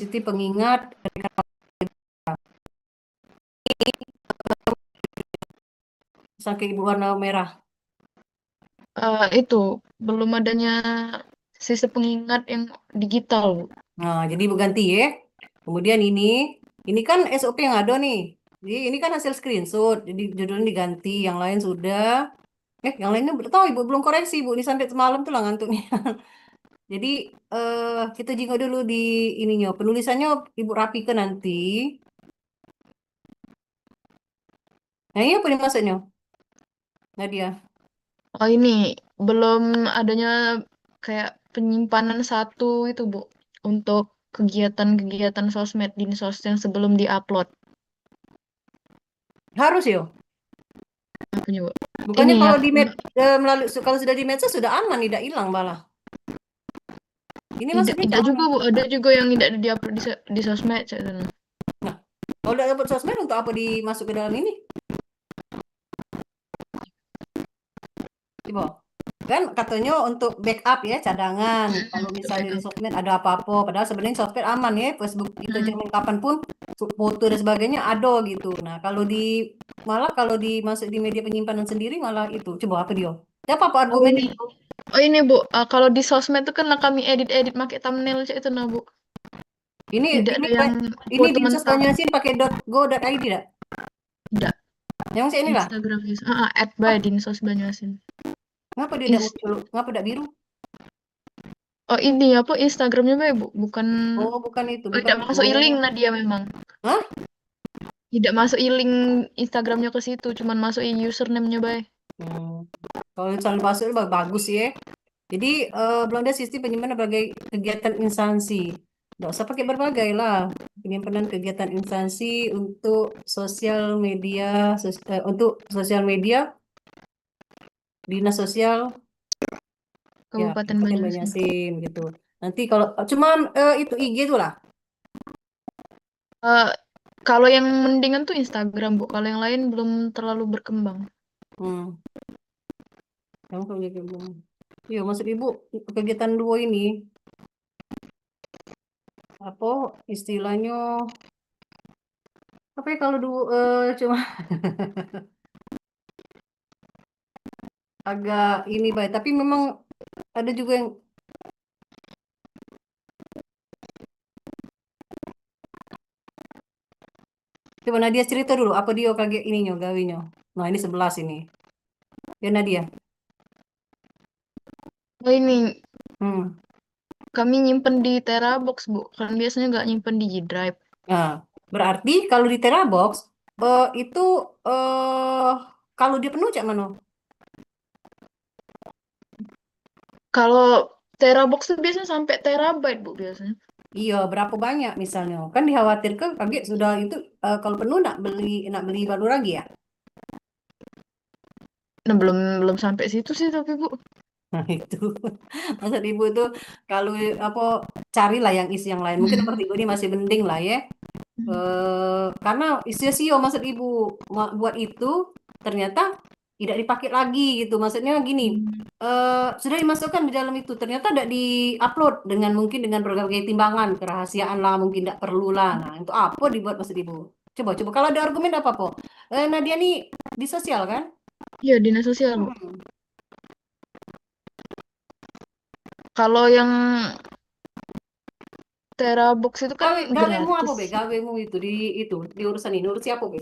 sistem pengingat saking ibu warna merah. Itu belum adanya sistem pengingat yang digital, Bu. Nah, jadi ibu ganti ya. Kemudian ini kan SOP yang ada nih. Jadi ini kan hasil screenshot. Jadi judulnya diganti, yang lain sudah. Yang lainnya belum tahu ibu belum koreksi ibu. Ini sampai semalam tuh lah ngantuknya. Jadi kita jinggo dulu di ininya. Penulisannya ibu rapikan nanti. Nah ini apa nih maksudnya? Nadia. Oh, ini belum adanya kayak penyimpanan satu itu, Bu, untuk kegiatan-kegiatan sosmed di sos yang sebelum diupload. Harus ya. Apanya, Bu? Bukannya Ini kalau apa? melalui kalau sudah di medsos sudah aman, tidak hilang malah. Ini Tidak, maksudnya tidak juga, gimana? Bu. Ada juga yang tidak diupload di sosmed, saya sana. Nah, kalau udah dapat sosmed untuk apa dimasuk ke dalam ini? Coba. Kan katanya untuk backup ya, cadangan. Kalau Untuk misalnya di backup. sosmed ada apa-apa, padahal sebenarnya sosmed aman ya, Facebook kita Hmm. jamin kapanpun foto dan sebagainya ada gitu. Nah, malah kalau dimasuk di media penyimpanan sendiri malah itu. Coba apa dia? Siapa apa Oh, argumen ini. itu? Oh, ini, Bu. Kalau di sosmed itu kan lah kami edit-edit pakai thumbnail cek itu nah, Bu. Ini Tidak ini ada yang ini foto di Insos mentah. Banyasin pakai .go.id tidak? Tidak. Yang saya inilah. Instagram ya. Add by Dinsos Banyuasin. Ngapa dia tidak Ins muncul? Ngapa tidak biru? oh, ini apa Instagramnya, Bu? Bukan. Oh, bukan itu, Oh, bukan. tidak masuk e-link Oh, nah dia memang. hah? Tidak masuk e-link Instagramnya ke situ, cuman masuk username-nya, Bay. Hmm. Kalau misalnya password bagus ya. Jadi belum ada sistem penyimpanan berbagai kegiatan instansi. Nggak usah pakai berbagai lah. Penyimpanan kegiatan instansi untuk sosial media, dinas sosial, ya, Kabupaten Kabupaten Banyuasin. Banyasim gitu. Nanti kalau cuman itu IG tuh lah. Eh, Kalau yang mendingan tuh Instagram, Bu. Kalau yang lain belum terlalu berkembang. Hmm. Kamu kalau gitu belum. Iya, maksud ibu kegiatan dua ini apa istilahnya apa ya kalau dua cuma agak ini baik tapi memang ada juga yang coba Nadia cerita dulu apa dia kaget ininya gawinya. Nah ini 11 ini ya Nadia. Oh, ini Hmm. kami nyimpen di Terabox, Bu. Kan biasanya nggak nyimpen di G Drive. Nah berarti kalau di Terabox itu eh kalau dia penuh cak mana? Kalau Terabox tuh biasanya sampai terabyte, Bu, biasanya. Iya berapa banyak misalnya kan dikhawatirkan kaget sudah itu kalau penuh nak beli baru lagi ya. Nah, belum belum sampai situ sih tapi, Bu. Nah itu maksud ibu tuh kalau apa carilah yang isi yang lain mungkin nomor Hmm. 3 ini masih mending lah ya. Karena sia-sia maksud ibu buat itu ternyata tidak dipakai lagi gitu. Maksudnya gini, Hmm. sudah dimasukkan di dalam itu ternyata tidak diupload dengan mungkin dengan berbagai timbangan kerahasiaan lah mungkin tidak perlu lah. Nah itu apa dibuat maksud ibu? Coba coba kalau ada argumen apa po? Nadia nih di sosial kan? Iya, dinas sosial, Bu. Hmm. Kalau yang Terabox itu kan Gawemu apa gratis. be? Gawemu itu di urusan ini urus siapa be?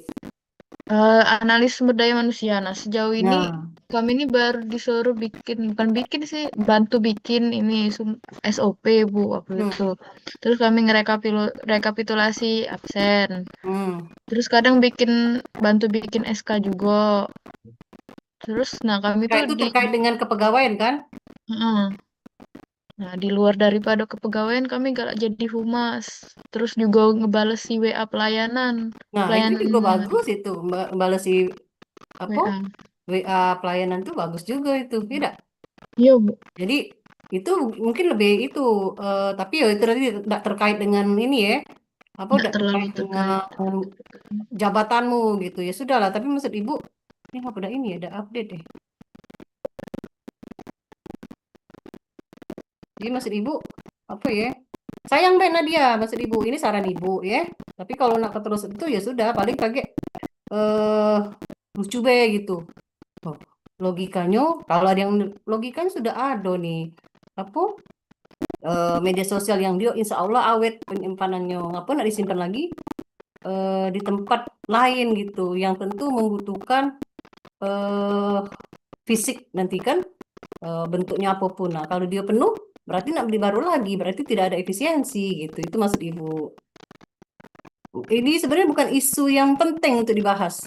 Analis sumber daya manusia. Nah, sejauh ini Nah, kami ini baru disuruh bikin, bukan bikin sih, bantu bikin ini SOP, Bu, waktu itu. hmm, Terus kami rekapitulasi absen. hmm. Terus kadang bantu bikin SK juga. Terus, nah kami Nah tuh itu terkait dengan kepegawaian kan? Heeh. Nah, di luar daripada kepegawaian kami gak jadi humas. Terus juga ngebales si WA pelayanan. Nah itu Pelayanan juga bagus itu balas si apa WA. WA pelayanan tuh bagus juga itu, tidak? Iya, Bu. Jadi itu mungkin lebih itu, tapi ya itu tadi tidak terkait dengan ini ya, apa Nggak tidak terlalu terkait dengan terkait. jabatanmu gitu ya sudah lah. Tapi maksud ibu ini apa udah ini ya, ada update deh. Jadi maksud ibu apa ya? sayang Ben Nadia, maksud ibu. Ini saran ibu ya. Tapi kalau nak terus itu ya sudah, paling kaget eh lucu be gitu. Oh, logikanya, kalau ada yang logikanya sudah ada nih. Apa? Media sosial yang dia insya Allah awet penyimpanannya. Ngapa nak disimpan lagi di tempat lain gitu, yang tentu membutuhkan eh fisik nanti kan bentuknya apapun. Nah, kalau dia penuh, berarti nak beli baru lagi, berarti tidak ada efisiensi gitu. Itu maksud ibu. Ini sebenarnya bukan isu yang penting untuk dibahas.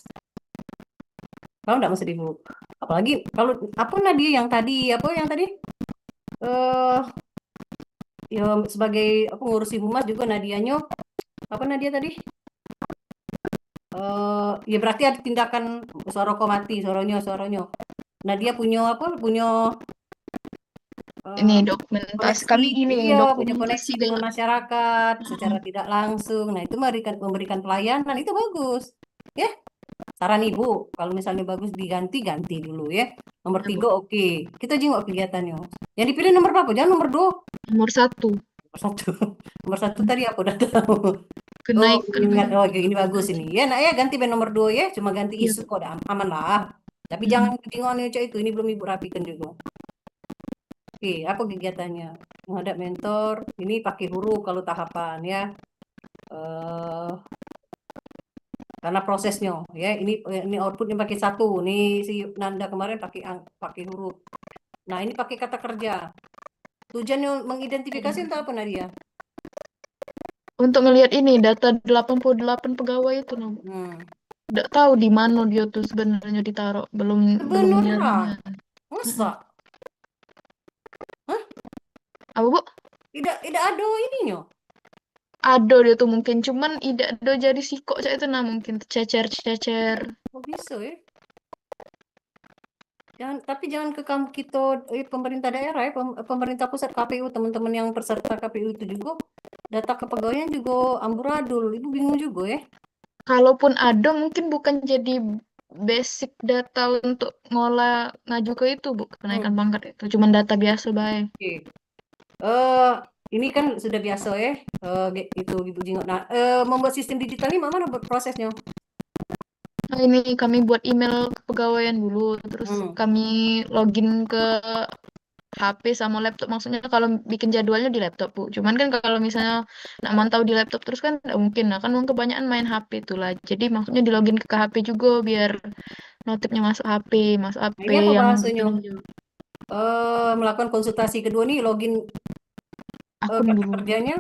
Kalau enggak maksud ibu. Apalagi kalau apa Nadia yang tadi, apa yang tadi? eh ya sebagai apa ngurusi humas juga Nadianya, apa Nadia tadi? Ya berarti ada tindakan suara kok mati, suaranya. Nadia punya apa? Punya Ini eh, dokumentasi koneksi, kami ini iya, punya dokumentasi koneksi dengan dengan masyarakat secara mm, tidak langsung. Nah, itu memberikan pelayanan itu bagus. Ya, saran ibu, kalau misalnya bagus diganti, ganti dulu ya. Nomor ya, Bu. 3 oke. Kita jenguk kegiatannya. Yang dipilih nomor berapa? Jangan nomor 2. Nomor satu, Nomor 1. Nomor 1 tadi aku udah tahu. Oh, kenaikan. ingat. Oh, oke, ini bagus ini. Ya, nak ya ganti ben nomor 2 ya. Cuma ganti Iya, isu Bu. kok udah aman lah. Tapi jangan Mm. ketinggalan itu. Ini belum ibu rapikan juga. Oke, apa kegiatannya? Menghadap mentor. Ini pakai huruf kalau tahapan ya. eh karena prosesnya ya ini outputnya pakai satu nih si Nanda kemarin pakai huruf. Nah ini pakai kata kerja. Tujuannya mengidentifikasi untuk apa Nadia? Untuk ngelihat ini data 88 pegawai itu, nah, Bu. Hmm. Nggak tahu di mana dia tuh sebenarnya ditaruh, belum belum Beneran? jaringan. Masa? Mm-mm. Hah? Apa, Bu? Tidak ada ininya. Ada dia tuh mungkin, cuman tidak ada jadi sikok cak itu, nah mungkin cecer-cecer. Kok bisa ya? Tapi jangan ke kamu kita pemerintah daerah ya, pemerintah pusat KPU, teman-teman yang peserta KPU itu juga data kepegawaian juga amburadul. Ibu bingung juga ya. Kalaupun ada, mungkin bukan jadi basic data untuk ngolah ngaju ke itu, Bu, kenaikan Hmm. pangkat itu. Cuman data biasa baik. Oke. Eh, ini kan sudah biasa ya, itu Ibu Jinggot. Nah, membuat sistem digital ini mana prosesnya? Nah, ini kami buat email kepegawaian dulu, terus Hmm. kami login ke HP sama laptop. Maksudnya kalau bikin jadwalnya di laptop, Bu. Cuman kan kalau misalnya nak mantau di laptop terus kan nggak mungkin. Nah, kan kebanyakan main HP itulah. Jadi maksudnya di login ke HP juga biar notifnya masuk Nah, HP ini apa yang bahasanya? petinju. Melakukan konsultasi kedua nih, login Akun kata dulu. kerjanya.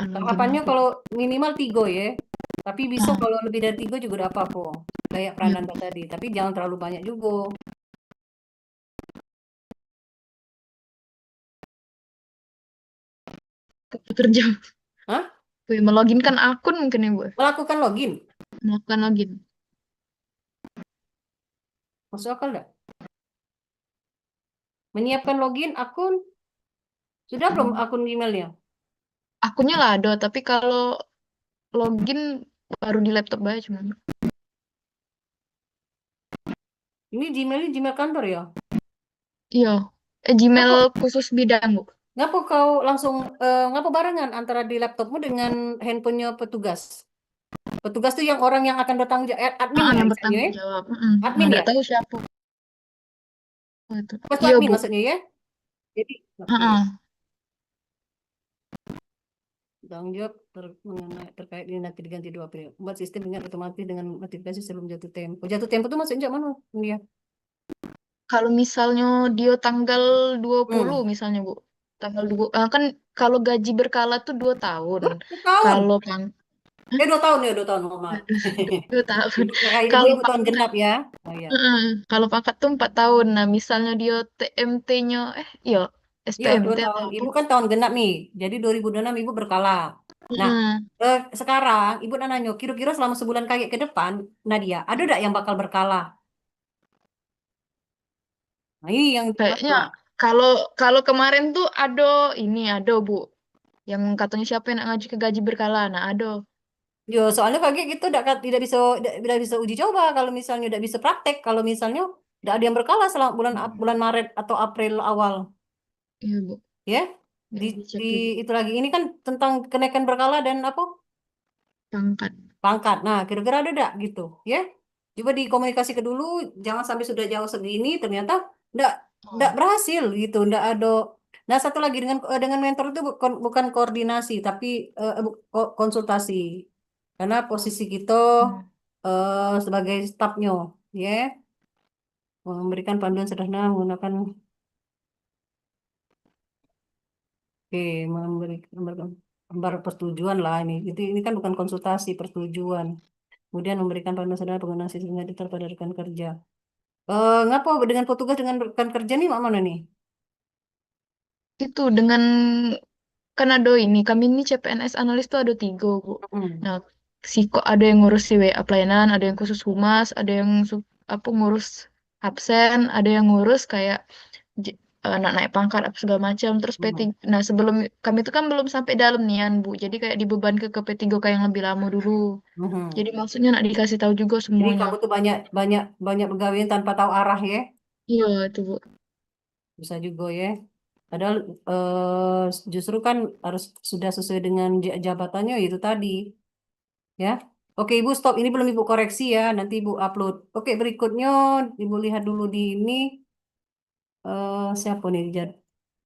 Login Tahapannya apa? kalau minimal 3 ya. Tapi bisa Nah, kalau lebih dari 3 juga udah apa-apa. Kayak ya, Prananda tadi. Tapi jangan terlalu banyak juga. kerja. Hah? Wih, meloginkan akun mungkin ya, Bu. Melakukan login. Melakukan login. Masuk akal nggak? Menyiapkan login akun. Sudah belum akun Gmailnya? Akunnya lah ada, tapi kalau login baru di laptop aja cuman. Ini Gmailnya Gmail kantor ya? Iya. Gmail Ngapa, khusus bidang, Bu. ngapa kau langsung, ngapa barengan antara di laptopmu dengan handphonenya petugas? Petugas tuh yang orang yang akan bertanggung jawab, admin ya Yang misalnya ya? bertanggung jawab. Nah, Admin ya? nggak tahu siapa itu. Pas tuh Iya, admin Bu. maksudnya ya? Jadi, oke. Heeh. Tanggung jawab terkait ini nanti diganti 2 periode. Buat sistem dengan otomatis dengan notifikasi sebelum jatuh tempo. Jatuh tempo tuh maksudnya mana? Dia. Kalau misalnya dia tanggal 20 Hmm. misalnya, Bu. Tanggal 2, kan kalau gaji berkala tuh 2 tahun. 2 tahun. Kalau pang 2 tahun ya, 2 tahun. Mohon maaf. Aduh, 2 tahun. Ibu, kirain Kalau ibu tahun pangkat genap ya. Oh iya. Kalau pangkat tuh 4 tahun. Nah, misalnya dia TMT-nya iya, Iya, dua SPMT atau tahun. apa? Ibu kan tahun genap nih. Jadi 2026 ibu berkala. Nah, Mm. sekarang ibu nanya, kira-kira selama sebulan kayak ke depan, Nadia, ada nggak yang bakal berkala? Nah, ini yang Kayaknya dimaksud. kalau kalau kemarin tuh ada Bu yang katanya siapa yang nak ngaji ke gaji berkala. Nah, ada. Yo, soalnya kayak gitu tidak bisa uji coba kalau misalnya tidak bisa praktek kalau misalnya tidak ada yang berkala selama bulan bulan Maret atau April awal, Iya, Bu. ya. di, Ya, dicek di dulu. itu lagi ini kan tentang kenaikan berkala dan apa Pangkat. pangkat. Nah, kira-kira ada enggak gitu, ya? Coba dikomunikasikan dulu, jangan sampai sudah jauh segini ternyata enggak enggak Oh. berhasil gitu, enggak ada. Nah, satu lagi dengan mentor itu bukan koordinasi tapi konsultasi. Karena posisi kita Hmm. sebagai stafnya, ya, memberikan panduan sederhana menggunakan oke, memberikan gambar persetujuan lah ini. Jadi ini kan bukan konsultasi, persetujuan. Kemudian memberikan panduan sederhana penggunaan sistem digital pada rekan kerja. Ngapa dengan petugas dengan rekan kerja nih mana nih? Itu dengan kan ada ini, kami ini CPNS analis tuh ada tiga, Bu. Hmm. Nah, si kok ada yang ngurus si WA pelayanan, ada yang khusus humas, ada yang apa ngurus absen, ada yang ngurus kayak anak naik pangkat apa segala macam. Terus Hmm. P3. Nah, sebelum kami itu kan belum sampai dalam nian, Bu. Jadi kayak dibeban ke P3K yang lebih lama dulu. Hmm. Jadi maksudnya nak dikasih tahu juga Jadi semuanya. kamu tuh banyak banyak banyak pegawai tanpa tahu arah ya, Iya, itu, Bu. bisa juga ya. Padahal justru kan harus sudah sesuai dengan jabatannya itu tadi, ya. Oke Ibu stop, ini belum Ibu koreksi ya, nanti Ibu upload. Oke berikutnya Ibu lihat dulu di ini siapa nih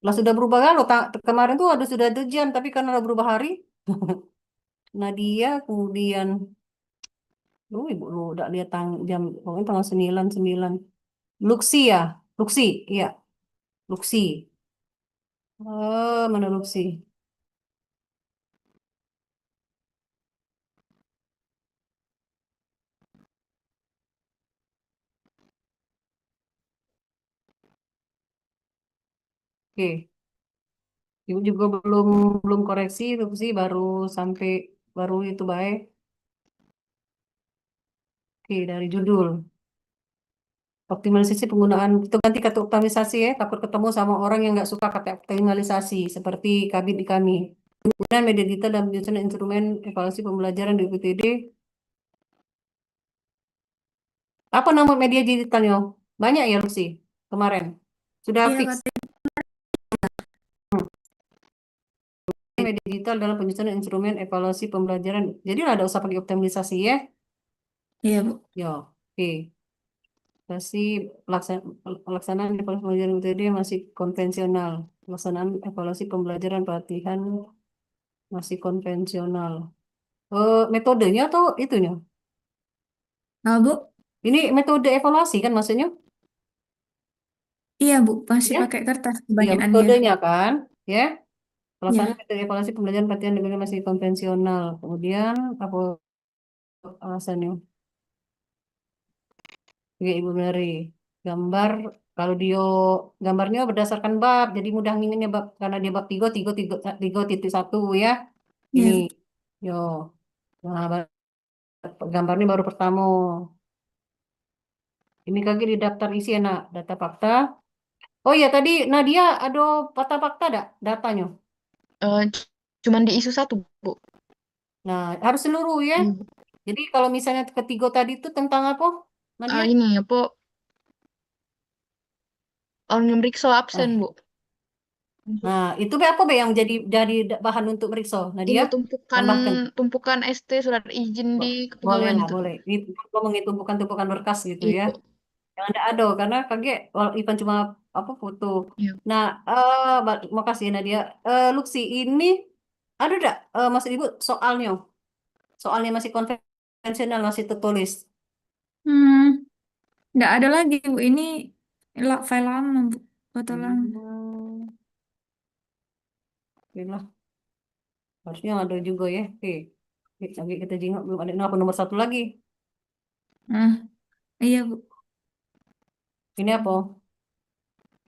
lah sudah berubah kalau kemarin tuh ada sudah ada jam tapi karena udah berubah hari. Nadia kemudian lu Ibu lu udah lihat jam pokoknya tanggal 9 9. Luxi ya, Luxi, iya, Luxi. Mana Luxi? Oke, Ibu juga belum belum koreksi Luxi baru sampai baru itu baik. Oke, dari judul. Optimalisasi penggunaan itu ganti kata optimalisasi ya, takut ketemu sama orang yang nggak suka kata optimalisasi seperti kabin di kami. Kemudian media digital dan penyusunan instrumen evaluasi pembelajaran di UPTD. Apa nama media digitalnya? Banyak ya Lucy kemarin. Sudah Iya fix katanya. media digital dalam penyusunan instrumen evaluasi pembelajaran. Jadi ada usah pakai optimalisasi ya. Iya Bu. Ya, oke. Masih pelaksanaan evaluasi pembelajaran UTD masih konvensional. Pelaksanaan evaluasi pembelajaran pelatihan masih konvensional. Metodenya atau itunya? Ah Bu? Ini metode evaluasi kan maksudnya? Iya Bu, masih Ya, pakai kertas iya kebanyakannya. metodenya kan, ya. Pelaksanaan Iya, metode evaluasi pembelajaran pelatihan negara masih konvensional. Kemudian apa alasannya? Ya, Ibu Mary. Gambar kalau dia gambarnya berdasarkan bab, jadi mudah ngingetnya bab karena dia bab 3 3 3 3.1 ya. Ini iya. yo. Nah, gambarnya baru pertama. Ini kaki di daftar isi enak data fakta. Oh iya tadi Nadia ada fakta-fakta ada datanya. Eh, cuman di isu satu, Bu. Nah, harus seluruh ya. Iya, Bu. Jadi kalau misalnya ketiga tadi itu tentang apa, Nadia? Ini apa orang yang meriksa absen, Ah, Bu. nah, itu be apa be yang jadi bahan untuk meriksa, Nadia? Ini tumpukan Tambahkan. tumpukan ST surat izin di Boleh kepegawaian lah, itu. boleh. Itu ngomongin tumpukan-tumpukan berkas gitu ya. Iya, Yang ada karena kaget kalau Ivan cuma apa foto. iya. Nah, makasih Nadia. Luxi ini ada enggak maksud Ibu soalnya? Soalnya masih konvensional, masih tertulis. Hmm, nggak ada lagi Bu. Ini file lama Bu. Foto lama. Hmm, oke lah. Harusnya ada juga ya. Oke. Lagi kita jenguk belum ada. Nah, apa nomor satu lagi? Nah, iya Bu. Ini apa?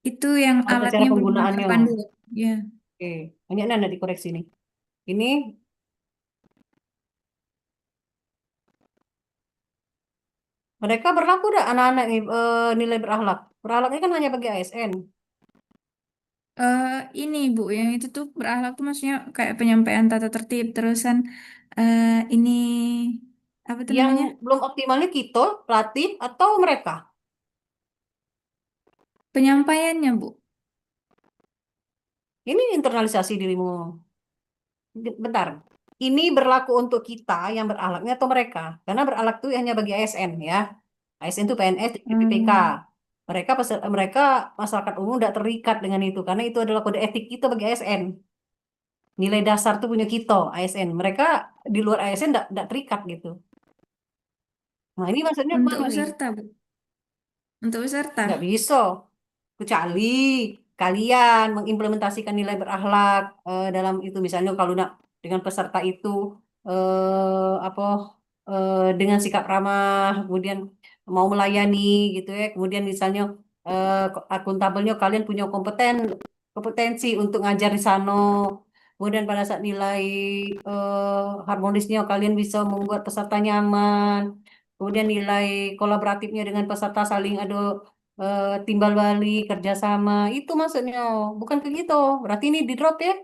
Itu yang Tata cara alatnya belum penggunaannya. terpandu. Ya. Oke. Ini ada dikoreksi nih. Ini mereka berlaku dah anak-anak nilai berakhlak. Berakhlaknya kan hanya bagi ASN. Eh, ini Bu, yang itu tuh berakhlak tuh maksudnya kayak penyampaian tata tertib, terusan eh ini apa tuh Yang namanya? belum optimalnya kita, pelatih, atau mereka. Penyampaiannya Bu. Ini internalisasi dirimu. Bentar. Ini berlaku untuk kita yang berakhlaknya atau mereka? Karena berakhlak itu hanya bagi ASN ya. ASN itu PNS, PPK. Hmm. Mereka masyarakat umum tidak terikat dengan itu karena itu adalah kode etik kita bagi ASN. Nilai dasar tuh punya kita ASN. Mereka di luar ASN tidak terikat gitu. Nah, ini maksudnya Untuk mana nih? peserta, Bu. Untuk peserta. Nggak bisa. Kecuali kalian mengimplementasikan nilai berakhlak dalam itu misalnya kalau nak dengan peserta itu apa dengan sikap ramah, kemudian mau melayani gitu ya, kemudian misalnya akuntabelnya kalian punya kompetensi untuk ngajar di sana, kemudian pada saat nilai harmonisnya kalian bisa membuat peserta nyaman, kemudian nilai kolaboratifnya dengan peserta saling ada timbal balik kerjasama itu maksudnya bukan ke gitu berarti ini di drop ya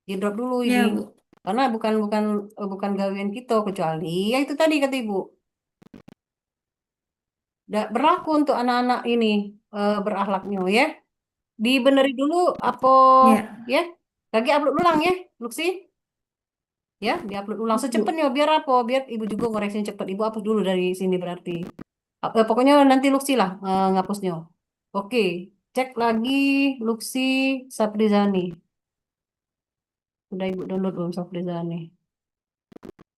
di drop dulu ini Ya, Bu. karena bukan bukan bukan gawean kita kecuali ya itu tadi kata ibu berlaku untuk anak-anak ini berakhlaknya ya dibeneri dulu apa Ya, ya lagi upload ulang ya Luxi ya diupload ulang Bu. secepatnya biar apa biar ibu juga ngoreksinya cepet ibu hapus dulu dari sini berarti pokoknya nanti Luxi lah ngapusnya. Oke, cek lagi Luxi Saprizani. Udah ibu download belum Saprizani?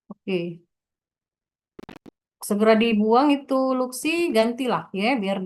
Oke, segera dibuang itu Luxi, gantilah ya biar